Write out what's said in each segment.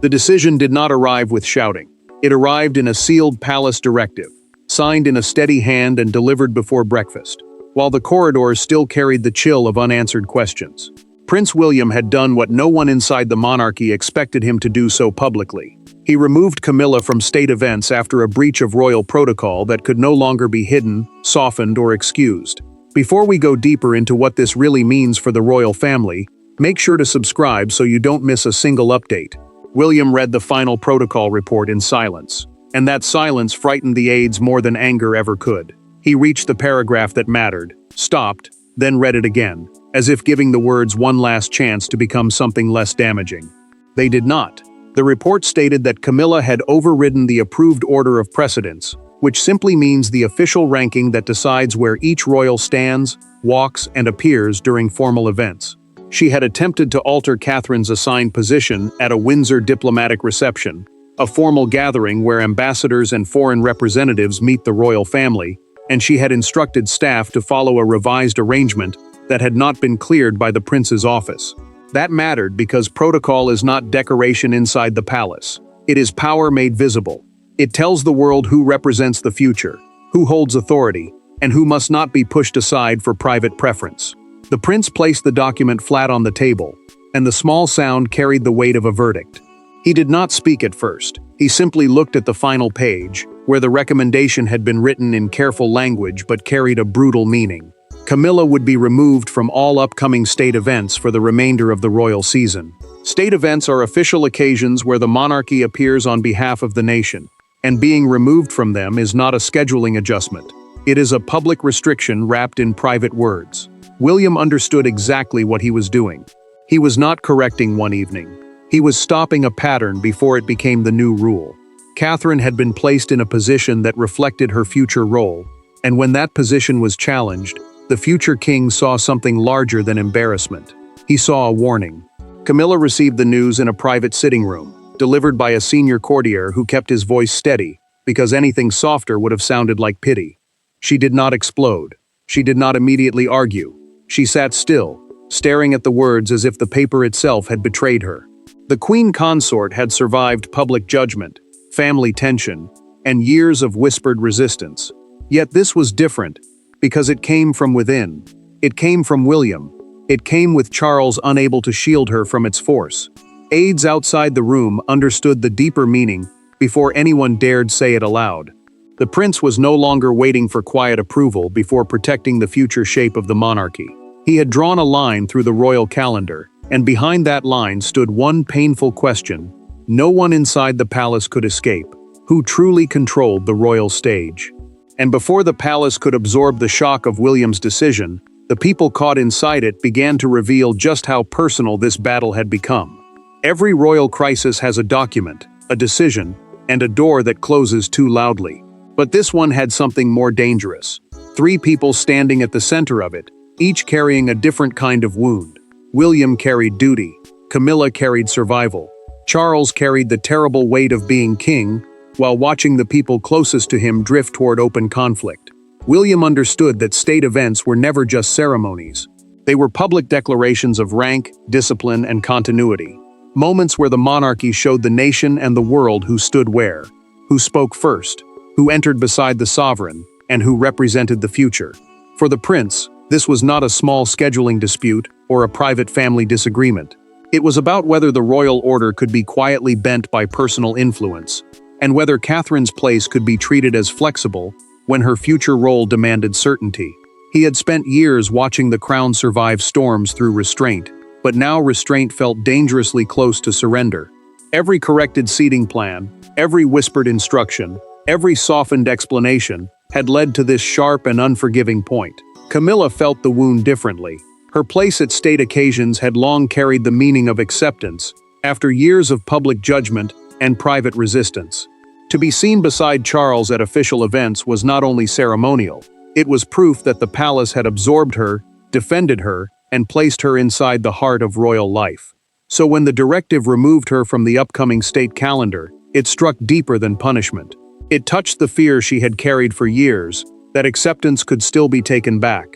The decision did not arrive with shouting. It arrived in a sealed palace directive, signed in a steady hand and delivered before breakfast, while the corridors still carried the chill of unanswered questions. Prince William had done what no one inside the monarchy expected him to do so publicly. He removed Camilla from state events after a breach of royal protocol that could no longer be hidden, softened, or excused. Before we go deeper into what this really means for the royal family, make sure to subscribe so you don't miss a single update. William read the final protocol report in silence, and that silence frightened the aides more than anger ever could. He reached the paragraph that mattered, stopped, then read it again, as if giving the words one last chance to become something less damaging. They did not. The report stated that Camilla had overridden the approved order of precedence, which simply means the official ranking that decides where each royal stands, walks, and appears during formal events. She had attempted to alter Catherine's assigned position at a Windsor diplomatic reception, a formal gathering where ambassadors and foreign representatives meet the royal family, and she had instructed staff to follow a revised arrangement that had not been cleared by the prince's office. That mattered because protocol is not decoration inside the palace. It is power made visible. It tells the world who represents the future, who holds authority, and who must not be pushed aside for private preference. The prince placed the document flat on the table, and the small sound carried the weight of a verdict. He did not speak at first. He simply looked at the final page, where the recommendation had been written in careful language but carried a brutal meaning. Camilla would be removed from all upcoming state events for the remainder of the royal season. State events are official occasions where the monarchy appears on behalf of the nation, and being removed from them is not a scheduling adjustment. It is a public restriction wrapped in private words. William understood exactly what he was doing. He was not correcting one evening. He was stopping a pattern before it became the new rule. Catherine had been placed in a position that reflected her future role, and when that position was challenged, the future king saw something larger than embarrassment. He saw a warning. Camilla received the news in a private sitting room, delivered by a senior courtier who kept his voice steady, because anything softer would have sounded like pity. She did not explode. She did not immediately argue. She sat still, staring at the words as if the paper itself had betrayed her. The queen consort had survived public judgment, family tension, and years of whispered resistance. Yet this was different, because it came from within. It came from William. It came with Charles unable to shield her from its force. Aides outside the room understood the deeper meaning before anyone dared say it aloud. The prince was no longer waiting for quiet approval before protecting the future shape of the monarchy. He had drawn a line through the royal calendar, and behind that line stood one painful question no one inside the palace could escape: who truly controlled the royal stage? And before the palace could absorb the shock of William's decision, the people caught inside it began to reveal just how personal this battle had become. Every royal crisis has a document, a decision, and a door that closes too loudly. But this one had something more dangerous. 3 people standing at the center of it, each carrying a different kind of wound. William carried duty. Camilla carried survival. Charles carried the terrible weight of being king, while watching the people closest to him drift toward open conflict. William understood that state events were never just ceremonies. They were public declarations of rank, discipline, and continuity. Moments where the monarchy showed the nation and the world who stood where, who spoke first, who entered beside the sovereign, and who represented the future. For the prince, this was not a small scheduling dispute or a private family disagreement. It was about whether the royal order could be quietly bent by personal influence, and whether Catherine's place could be treated as flexible when her future role demanded certainty. He had spent years watching the crown survive storms through restraint, but now restraint felt dangerously close to surrender. Every corrected seating plan, every whispered instruction, every softened explanation had led to this sharp and unforgiving point. Camilla felt the wound differently. Her place at state occasions had long carried the meaning of acceptance, after years of public judgment and private resistance. To be seen beside Charles at official events was not only ceremonial, it was proof that the palace had absorbed her, defended her, and placed her inside the heart of royal life. So when the directive removed her from the upcoming state calendar, it struck deeper than punishment. It touched the fear she had carried for years, that acceptance could still be taken back,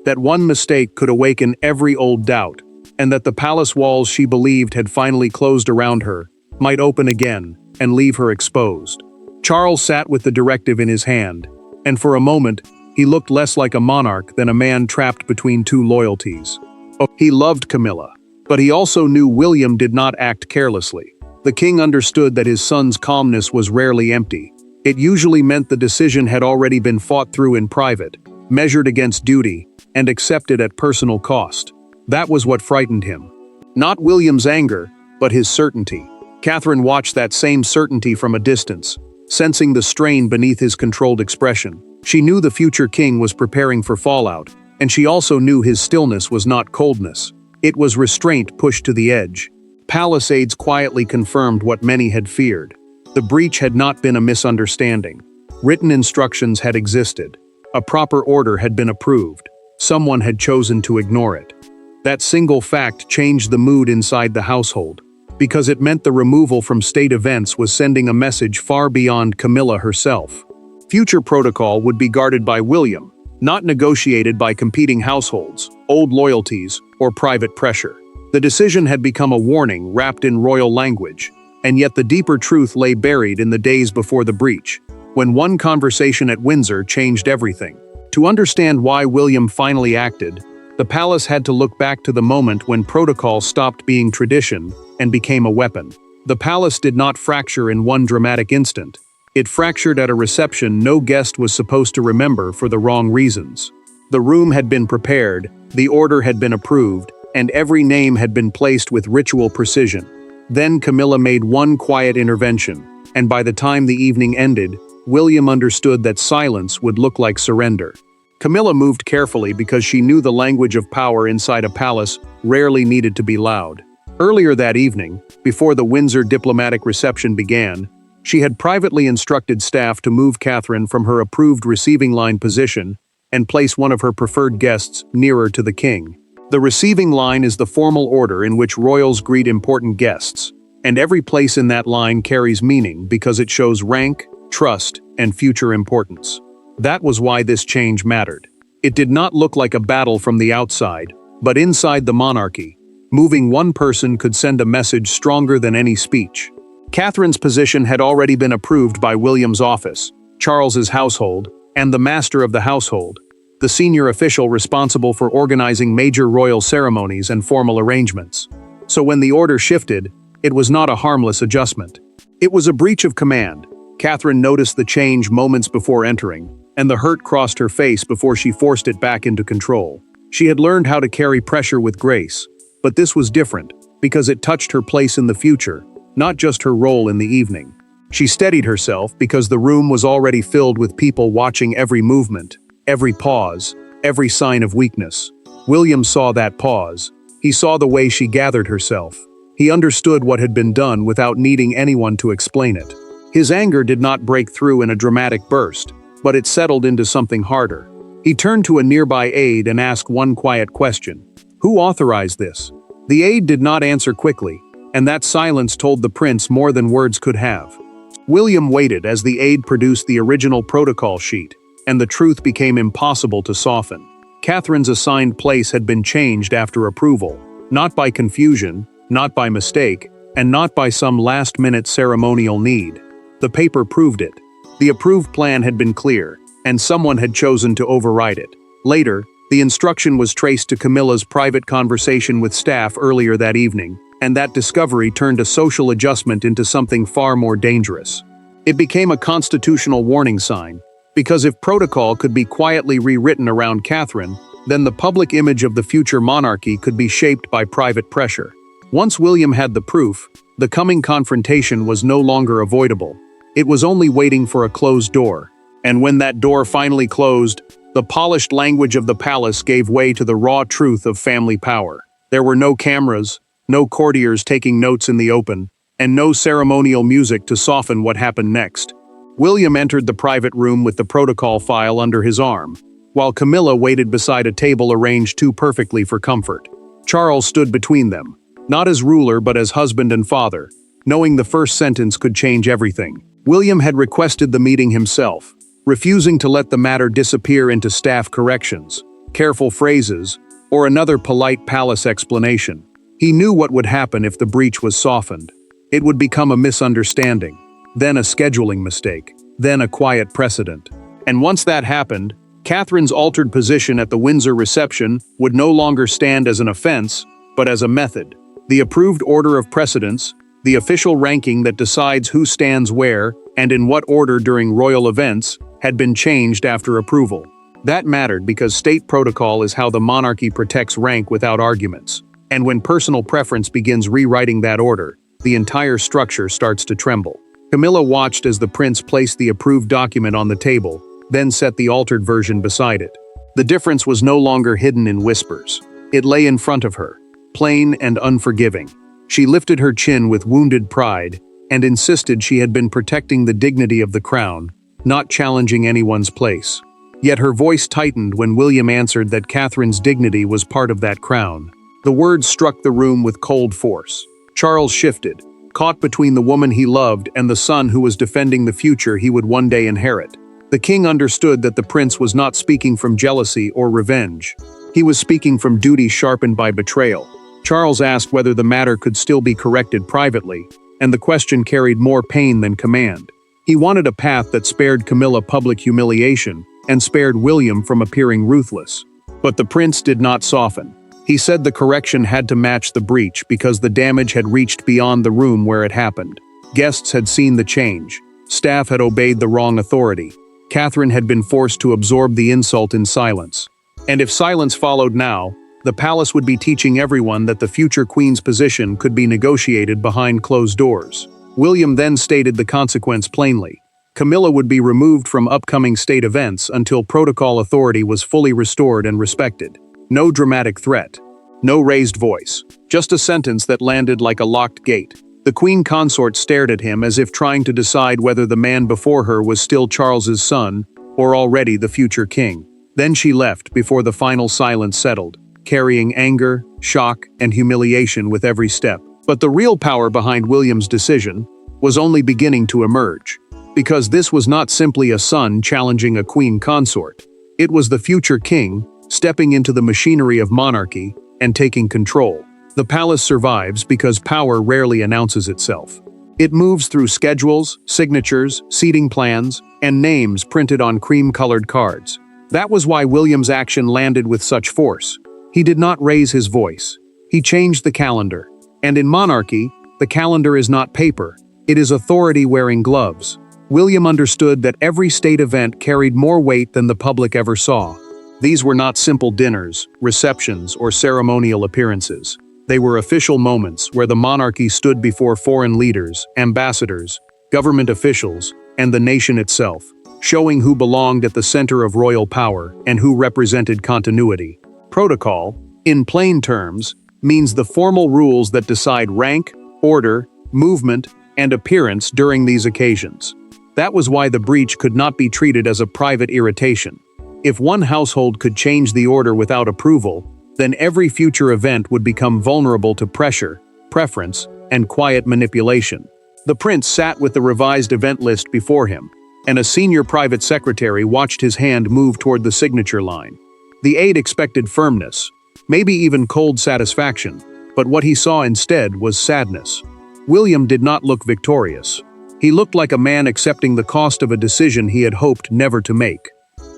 that one mistake could awaken every old doubt, and that the palace walls she believed had finally closed around her might open again and leave her exposed. Charles sat with the directive in his hand, and for a moment, he looked less like a monarch than a man trapped between two loyalties. He loved Camilla, but he also knew William did not act carelessly. The king understood that his son's calmness was rarely empty. It usually meant the decision had already been fought through in private, measured against duty, and accepted at personal cost. That was what frightened him. Not William's anger, but his certainty. Catherine watched that same certainty from a distance, sensing the strain beneath his controlled expression. She knew the future king was preparing for fallout, and she also knew his stillness was not coldness. It was restraint pushed to the edge. Palace aides quietly confirmed what many had feared. The breach had not been a misunderstanding. Written instructions had existed. A proper order had been approved. Someone had chosen to ignore it. That single fact changed the mood inside the household, because it meant the removal from state events was sending a message far beyond Camilla herself. Future protocol would be guarded by William, not negotiated by competing households, old loyalties, or private pressure. The decision had become a warning wrapped in royal language, and yet the deeper truth lay buried in the days before the breach, when one conversation at Windsor changed everything. To understand why William finally acted, the palace had to look back to the moment when protocol stopped being tradition and became a weapon. The palace did not fracture in one dramatic instant. It fractured at a reception no guest was supposed to remember for the wrong reasons. The room had been prepared, the order had been approved, and every name had been placed with ritual precision. Then Camilla made one quiet intervention, and by the time the evening ended, William understood that silence would look like surrender. Camilla moved carefully because she knew the language of power inside a palace rarely needed to be loud. Earlier that evening, before the Windsor diplomatic reception began, she had privately instructed staff to move Catherine from her approved receiving line position and place one of her preferred guests nearer to the king. The receiving line is the formal order in which royals greet important guests, and every place in that line carries meaning because it shows rank, trust, and future importance. That was why this change mattered. It did not look like a battle from the outside, but inside the monarchy, moving one person could send a message stronger than any speech. Catherine's position had already been approved by William's office, Charles's household, and the master of the household, the senior official responsible for organizing major royal ceremonies and formal arrangements. So when the order shifted, it was not a harmless adjustment. It was a breach of command. Catherine noticed the change moments before entering, and the hurt crossed her face before she forced it back into control. She had learned how to carry pressure with grace, but this was different, because it touched her place in the future, not just her role in the evening. She steadied herself because the room was already filled with people watching every movement, every pause, every sign of weakness. William saw that pause. He saw the way she gathered herself. He understood what had been done without needing anyone to explain it. His anger did not break through in a dramatic burst, but it settled into something harder. He turned to a nearby aide and asked one quiet question. Who authorized this? The aide did not answer quickly, and that silence told the prince more than words could have. William waited as the aide produced the original protocol sheet, and the truth became impossible to soften. Catherine's assigned place had been changed after approval, not by confusion, not by mistake, and not by some last-minute ceremonial need. The paper proved it. The approved plan had been clear, and someone had chosen to override it. Later, the instruction was traced to Camilla's private conversation with staff earlier that evening, and that discovery turned a social adjustment into something far more dangerous. It became a constitutional warning sign, because if protocol could be quietly rewritten around Catherine, then the public image of the future monarchy could be shaped by private pressure. Once William had the proof, the coming confrontation was no longer avoidable. It was only waiting for a closed door. And when that door finally closed, the polished language of the palace gave way to the raw truth of family power. There were no cameras, no courtiers taking notes in the open, and no ceremonial music to soften what happened next. William entered the private room with the protocol file under his arm, while Camilla waited beside a table arranged too perfectly for comfort. Charles stood between them, not as ruler but as husband and father, knowing the first sentence could change everything. William had requested the meeting himself, refusing to let the matter disappear into staff corrections, careful phrases, or another polite palace explanation. He knew what would happen if the breach was softened. It would become a misunderstanding, then a scheduling mistake, then a quiet precedent. And once that happened, Catherine's altered position at the Windsor reception would no longer stand as an offense, but as a method. The approved order of precedence, the official ranking that decides who stands where and in what order during royal events, had been changed after approval. That mattered because state protocol is how the monarchy protects rank without arguments. And when personal preference begins rewriting that order, the entire structure starts to tremble. Camilla watched as the prince placed the approved document on the table, then set the altered version beside it. The difference was no longer hidden in whispers. It lay in front of her, plain and unforgiving. She lifted her chin with wounded pride and insisted she had been protecting the dignity of the crown, not challenging anyone's place. Yet her voice tightened when William answered that Catherine's dignity was part of that crown. The words struck the room with cold force. Charles shifted, caught between the woman he loved and the son who was defending the future he would one day inherit. The king understood that the prince was not speaking from jealousy or revenge. He was speaking from duty sharpened by betrayal. Charles asked whether the matter could still be corrected privately, and the question carried more pain than command. He wanted a path that spared Camilla public humiliation and spared William from appearing ruthless. But the prince did not soften. He said the correction had to match the breach because the damage had reached beyond the room where it happened. Guests had seen the change. Staff had obeyed the wrong authority. Catherine had been forced to absorb the insult in silence. And if silence followed now, the palace would be teaching everyone that the future queen's position could be negotiated behind closed doors. William then stated the consequence plainly. Camilla would be removed from upcoming state events until protocol authority was fully restored and respected. No dramatic threat. No raised voice. Just a sentence that landed like a locked gate. The queen consort stared at him as if trying to decide whether the man before her was still Charles's son or already the future king. Then she left before the final silence settled, carrying anger, shock, and humiliation with every step. But the real power behind William's decision was only beginning to emerge. Because this was not simply a son challenging a queen consort. It was the future king stepping into the machinery of monarchy and taking control. The palace survives because power rarely announces itself. It moves through schedules, signatures, seating plans, and names printed on cream-colored cards. That was why William's action landed with such force. He did not raise his voice. He changed the calendar. And in monarchy, the calendar is not paper. It is authority wearing gloves. William understood that every state event carried more weight than the public ever saw. These were not simple dinners, receptions, or ceremonial appearances. They were official moments where the monarchy stood before foreign leaders, ambassadors, government officials, and the nation itself, showing who belonged at the center of royal power and who represented continuity. Protocol, in plain terms, means the formal rules that decide rank, order, movement, and appearance during these occasions. That was why the breach could not be treated as a private irritation. If one household could change the order without approval, then every future event would become vulnerable to pressure, preference, and quiet manipulation. The prince sat with the revised event list before him, and a senior private secretary watched his hand move toward the signature line. The aide expected firmness, maybe even cold satisfaction, but what he saw instead was sadness. William did not look victorious. He looked like a man accepting the cost of a decision he had hoped never to make.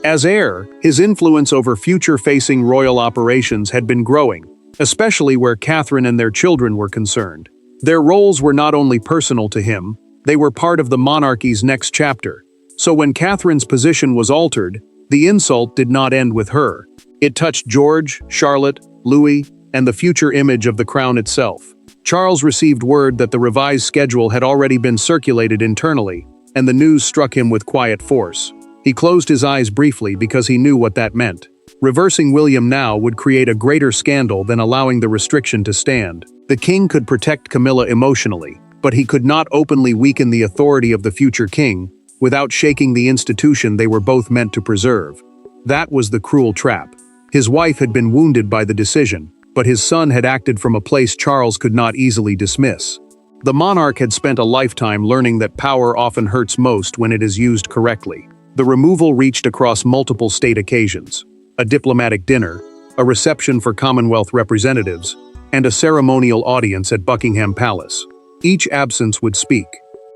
As heir, his influence over future-facing royal operations had been growing, especially where Catherine and their children were concerned. Their roles were not only personal to him, they were part of the monarchy's next chapter. So when Catherine's position was altered, the insult did not end with her. It touched George, Charlotte, Louis, and the future image of the crown itself. Charles received word that the revised schedule had already been circulated internally, and the news struck him with quiet force. He closed his eyes briefly because he knew what that meant. Reversing William now would create a greater scandal than allowing the restriction to stand. The king could protect Camilla emotionally, but he could not openly weaken the authority of the future king without shaking the institution they were both meant to preserve. That was the cruel trap. His wife had been wounded by the decision, but his son had acted from a place Charles could not easily dismiss. The monarch had spent a lifetime learning that power often hurts most when it is used correctly. The removal reached across multiple state occasions: a diplomatic dinner, a reception for Commonwealth representatives, and a ceremonial audience at Buckingham Palace. Each absence would speak.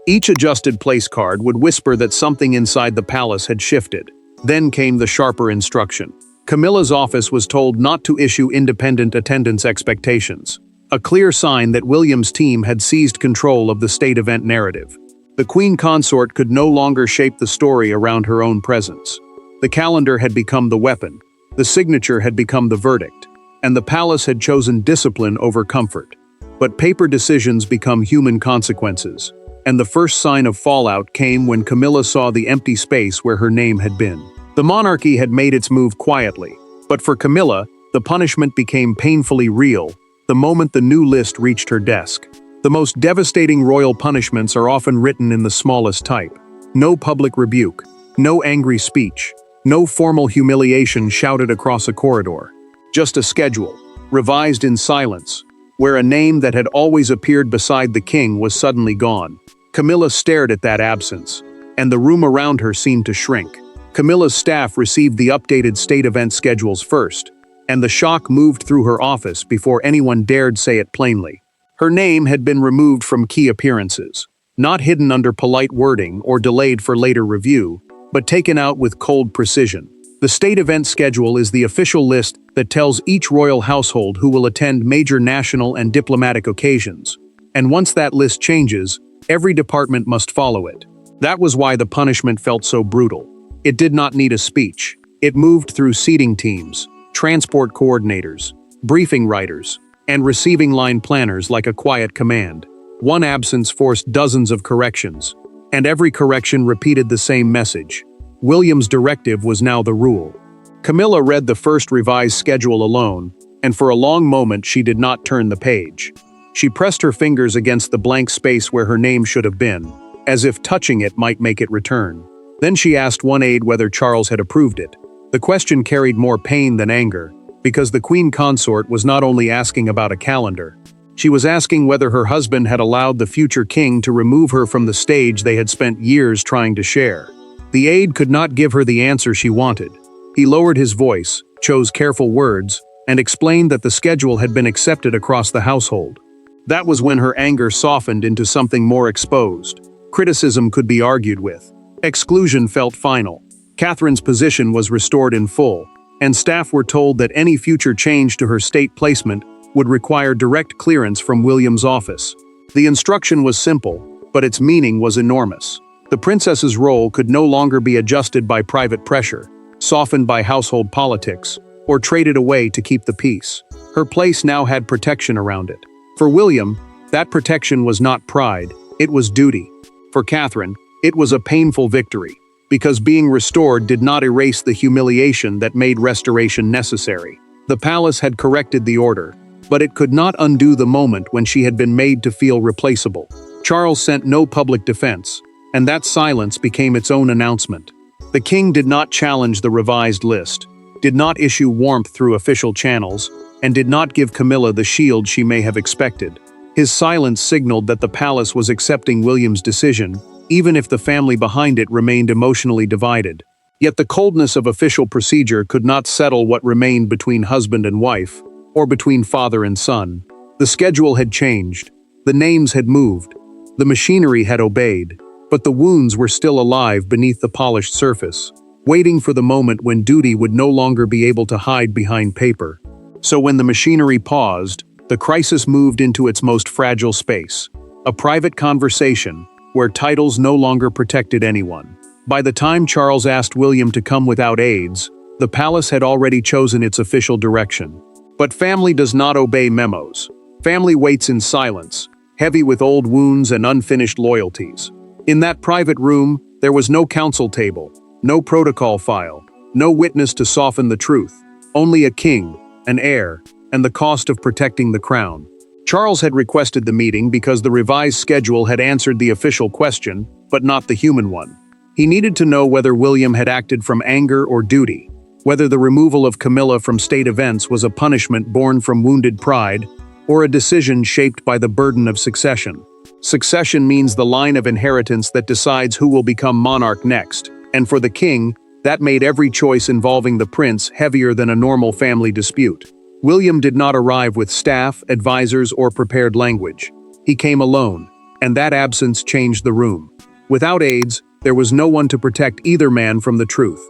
Each adjusted place card would whisper that something inside the palace had shifted. Then came the sharper instruction. Camilla's office was told not to issue independent attendance expectations, a clear sign that William's team had seized control of the state event narrative. The queen consort could no longer shape the story around her own presence. The calendar had become the weapon, the signature had become the verdict, and the palace had chosen discipline over comfort. But paper decisions become human consequences, and the first sign of fallout came when Camilla saw the empty space where her name had been. The monarchy had made its move quietly, but for Camilla, the punishment became painfully real the moment the new list reached her desk. The most devastating royal punishments are often written in the smallest type. No public rebuke, no angry speech, no formal humiliation shouted across a corridor. Just a schedule, revised in silence, where a name that had always appeared beside the king was suddenly gone. Camilla stared at that absence, and the room around her seemed to shrink. Camilla's staff received the updated state event schedules first, and the shock moved through her office before anyone dared say it plainly. Her name had been removed from key appearances, not hidden under polite wording or delayed for later review, but taken out with cold precision. The state event schedule is the official list that tells each royal household who will attend major national and diplomatic occasions. And once that list changes, every department must follow it. That was why the punishment felt so brutal. It did not need a speech. It moved through seating teams, transport coordinators, briefing writers, and receiving line planners like a quiet command. One absence forced dozens of corrections, and every correction repeated the same message. William's directive was now the rule. Camilla read the first revised schedule alone, and for a long moment she did not turn the page. She pressed her fingers against the blank space where her name should have been, as if touching it might make it return. Then she asked one aide whether Charles had approved it. The question carried more pain than anger, because the queen consort was not only asking about a calendar. She was asking whether her husband had allowed the future king to remove her from the stage they had spent years trying to share. The aide could not give her the answer she wanted. He lowered his voice, chose careful words, and explained that the schedule had been accepted across the household. That was when her anger softened into something more exposed. Criticism could be argued with. Exclusion felt final. Catherine's position was restored in full, and staff were told that any future change to her state placement would require direct clearance from William's office. The instruction was simple, but its meaning was enormous. The princess's role could no longer be adjusted by private pressure, softened by household politics, or traded away to keep the peace. Her place now had protection around it. For William, that protection was not pride, it was duty. For Catherine, it was a painful victory, because being restored did not erase the humiliation that made restoration necessary. The palace had corrected the order, but it could not undo the moment when she had been made to feel replaceable. Charles sent no public defense, and that silence became its own announcement. The king did not challenge the revised list, did not issue warmth through official channels, and did not give Camilla the shield she may have expected. His silence signaled that the palace was accepting William's decision, even if the family behind it remained emotionally divided. Yet the coldness of official procedure could not settle what remained between husband and wife, or between father and son. The schedule had changed, the names had moved, the machinery had obeyed, but the wounds were still alive beneath the polished surface, waiting for the moment when duty would no longer be able to hide behind paper. So when the machinery paused, the crisis moved into its most fragile space, a private conversation, where titles no longer protected anyone. By the time Charles asked William to come without aides, the palace had already chosen its official direction. But family does not obey memos. Family waits in silence, heavy with old wounds and unfinished loyalties. In that private room, there was no council table, no protocol file, no witness to soften the truth, only a king, an heir, and the cost of protecting the crown. Charles had requested the meeting because the revised schedule had answered the official question, but not the human one. He needed to know whether William had acted from anger or duty, whether the removal of Camilla from state events was a punishment born from wounded pride, or a decision shaped by the burden of succession. Succession means the line of inheritance that decides who will become monarch next, and for the king, that made every choice involving the prince heavier than a normal family dispute. William did not arrive with staff, advisors, or prepared language. He came alone, and that absence changed the room. Without aides, there was no one to protect either man from the truth.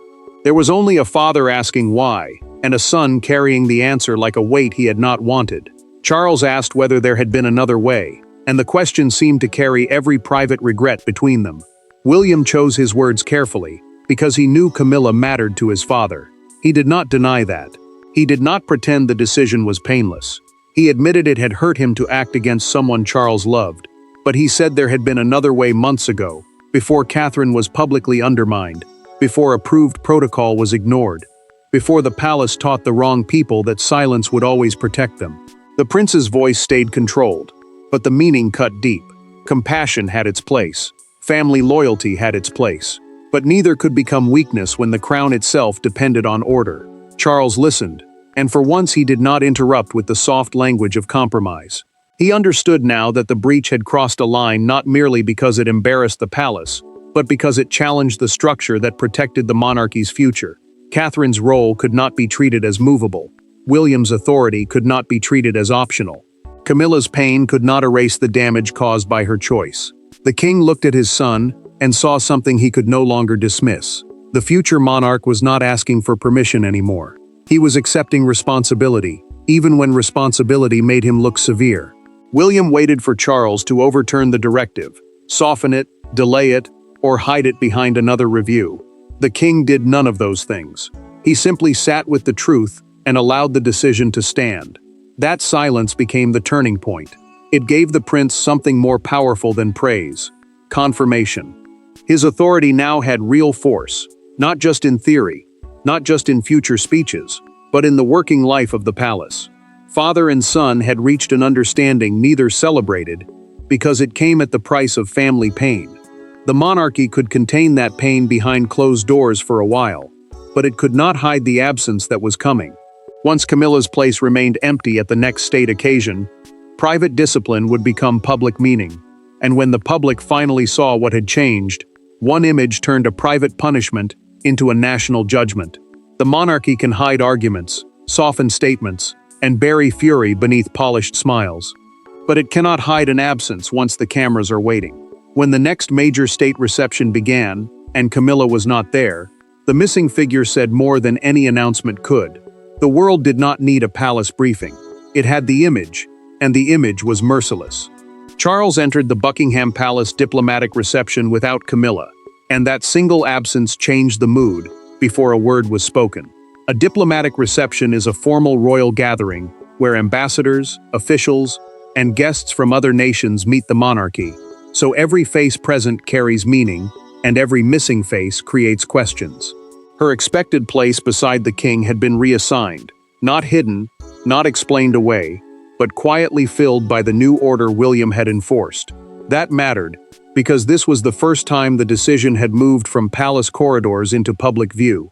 There was only a father asking why, and a son carrying the answer like a weight he had not wanted. Charles asked whether there had been another way, and the question seemed to carry every private regret between them. William chose his words carefully, because he knew Camilla mattered to his father. He did not deny that. He did not pretend the decision was painless. He admitted it had hurt him to act against someone Charles loved, but he said there had been another way months ago, before Catherine was publicly undermined, before approved protocol was ignored, before the palace taught the wrong people that silence would always protect them. The prince's voice stayed controlled, but the meaning cut deep. Compassion had its place. Family loyalty had its place. But neither could become weakness when the crown itself depended on order. Charles listened, and for once he did not interrupt with the soft language of compromise. He understood now that the breach had crossed a line not merely because it embarrassed the palace, but because it challenged the structure that protected the monarchy's future. Catherine's role could not be treated as movable. William's authority could not be treated as optional. Camilla's pain could not erase the damage caused by her choice. The king looked at his son and saw something he could no longer dismiss. The future monarch was not asking for permission anymore. He was accepting responsibility, even when responsibility made him look severe. William waited for Charles to overturn the directive, soften it, delay it, or hide it behind another review. The king did none of those things. He simply sat with the truth and allowed the decision to stand. That silence became the turning point. It gave the prince something more powerful than praise: confirmation. His authority now had real force, not just in theory, not just in future speeches, but in the working life of the palace. Father and son had reached an understanding neither celebrated, because it came at the price of family pain. The monarchy could contain that pain behind closed doors for a while, but it could not hide the absence that was coming. Once Camilla's place remained empty at the next state occasion, private discipline would become public meaning. And when the public finally saw what had changed, one image turned a private punishment into a national judgment. The monarchy can hide arguments, soften statements, and bury fury beneath polished smiles. But it cannot hide an absence once the cameras are waiting. When the next major state reception began, and Camilla was not there, the missing figure said more than any announcement could. The world did not need a palace briefing. It had the image, and the image was merciless. Charles entered the Buckingham Palace diplomatic reception without Camilla, and that single absence changed the mood before a word was spoken. A diplomatic reception is a formal royal gathering where ambassadors, officials, and guests from other nations meet the monarchy, so every face present carries meaning, and every missing face creates questions. Her expected place beside the king had been reassigned, not hidden, not explained away, but quietly filled by the new order William had enforced. That mattered, because this was the first time the decision had moved from palace corridors into public view.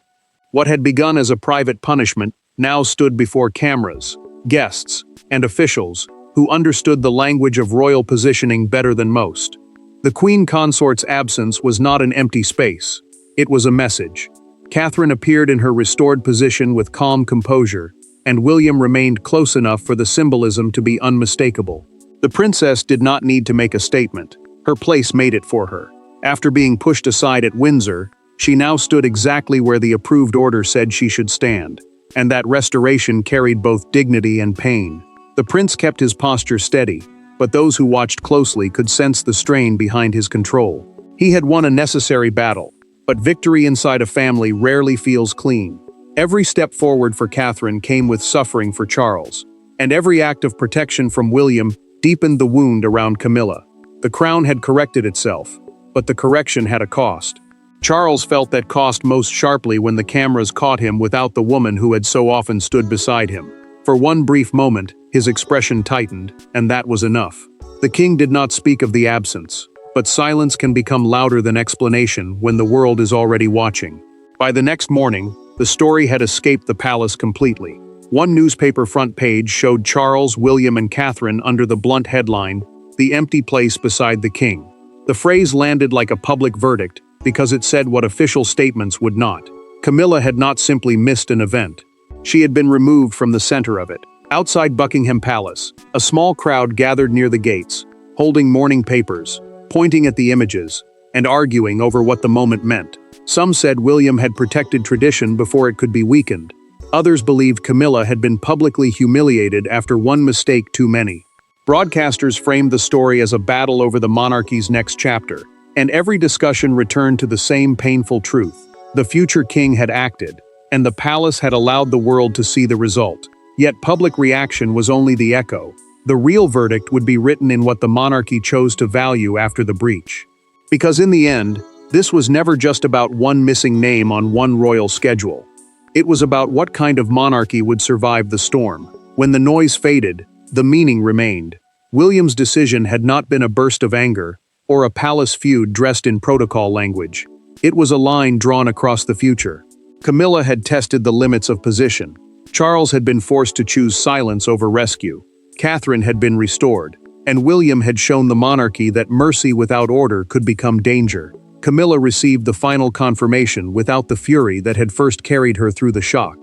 What had begun as a private punishment now stood before cameras, guests, and officials who understood the language of royal positioning better than most. The queen consort's absence was not an empty space. It was a message. Catherine appeared in her restored position with calm composure, and William remained close enough for the symbolism to be unmistakable. The princess did not need to make a statement. Her place made it for her. After being pushed aside at Windsor, she now stood exactly where the approved order said she should stand, and that restoration carried both dignity and pain. The prince kept his posture steady, but those who watched closely could sense the strain behind his control. He had won a necessary battle, but victory inside a family rarely feels clean. Every step forward for Catherine came with suffering for Charles, and every act of protection from William deepened the wound around Camilla. The crown had corrected itself, but the correction had a cost. Charles felt that cost most sharply when the cameras caught him without the woman who had so often stood beside him. For one brief moment, his expression tightened, and that was enough. The king did not speak of the absence, but silence can become louder than explanation when the world is already watching. By the next morning, the story had escaped the palace completely. One newspaper front page showed Charles, William, and Catherine under the blunt headline, "The empty place beside the king." The phrase landed like a public verdict because it said what official statements would not. Camilla had not simply missed an event. She had been removed from the center of it. Outside Buckingham Palace, a small crowd gathered near the gates, holding morning papers, pointing at the images, and arguing over what the moment meant. Some said William had protected tradition before it could be weakened. Others believed Camilla had been publicly humiliated after one mistake too many. Broadcasters framed the story as a battle over the monarchy's next chapter, and every discussion returned to the same painful truth. The future king had acted, and the palace had allowed the world to see the result. Yet public reaction was only the echo. The real verdict would be written in what the monarchy chose to value after the breach. Because in the end, this was never just about one missing name on one royal schedule. It was about what kind of monarchy would survive the storm. When the noise faded, the meaning remained. William's decision had not been a burst of anger, or a palace feud dressed in protocol language. It was a line drawn across the future. Camilla had tested the limits of position. Charles had been forced to choose silence over rescue. Catherine had been restored, and William had shown the monarchy that mercy without order could become danger. Camilla received the final confirmation without the fury that had first carried her through the shock.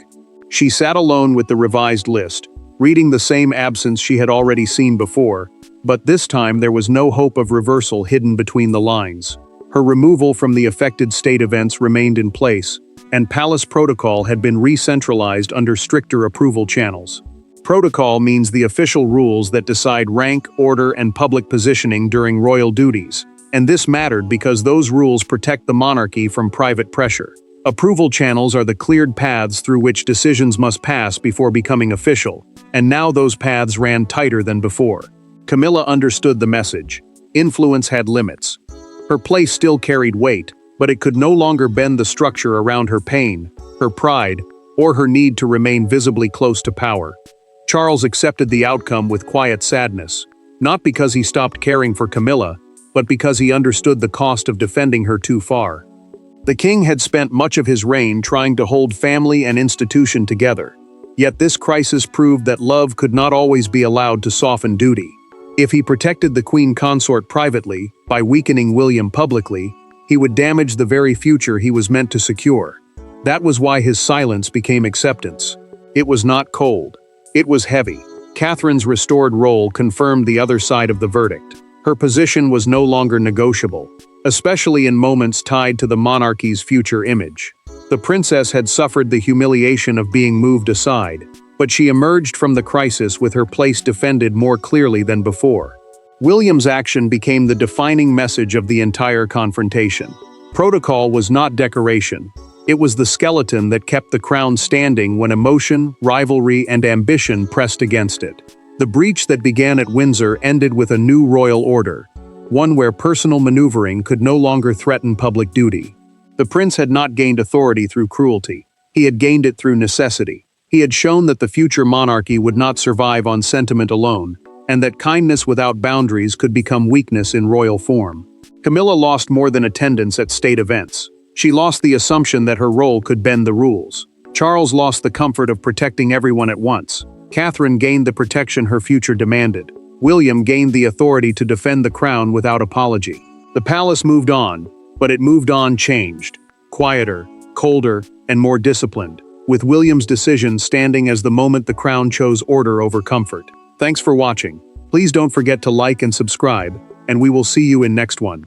She sat alone with the revised list, reading the same absence she had already seen before, but this time there was no hope of reversal hidden between the lines. Her removal from the affected state events remained in place, and palace protocol had been re-centralized under stricter approval channels. Protocol means the official rules that decide rank, order, and public positioning during royal duties. And this mattered because those rules protect the monarchy from private pressure. Approval channels are the cleared paths through which decisions must pass before becoming official, and now those paths ran tighter than before. Camilla understood the message. Influence had limits. Her place still carried weight, but it could no longer bend the structure around her pain, her pride, or her need to remain visibly close to power. Charles accepted the outcome with quiet sadness, not because he stopped caring for Camilla, but because he understood the cost of defending her too far. The king had spent much of his reign trying to hold family and institution together. Yet this crisis proved that love could not always be allowed to soften duty. If he protected the queen consort privately, by weakening William publicly, he would damage the very future he was meant to secure. That was why his silence became acceptance. It was not cold. It was heavy. Catherine's restored role confirmed the other side of the verdict. Her position was no longer negotiable, especially in moments tied to the monarchy's future image. The princess had suffered the humiliation of being moved aside, but she emerged from the crisis with her place defended more clearly than before. William's action became the defining message of the entire confrontation. Protocol was not decoration. It was the skeleton that kept the crown standing when emotion, rivalry, and ambition pressed against it. The breach that began at Windsor ended with a new royal order, one where personal maneuvering could no longer threaten public duty. The prince had not gained authority through cruelty. He had gained it through necessity. He had shown that the future monarchy would not survive on sentiment alone, and that kindness without boundaries could become weakness in royal form. Camilla lost more than attendance at state events. She lost the assumption that her role could bend the rules. Charles lost the comfort of protecting everyone at once. Catherine gained the protection her future demanded. William gained the authority to defend the crown without apology. The palace moved on, but it moved on changed. Quieter, colder, and more disciplined, with William's decision standing as the moment the crown chose order over comfort. Thanks for watching. Please don't forget to like and subscribe, and we will see you in next one.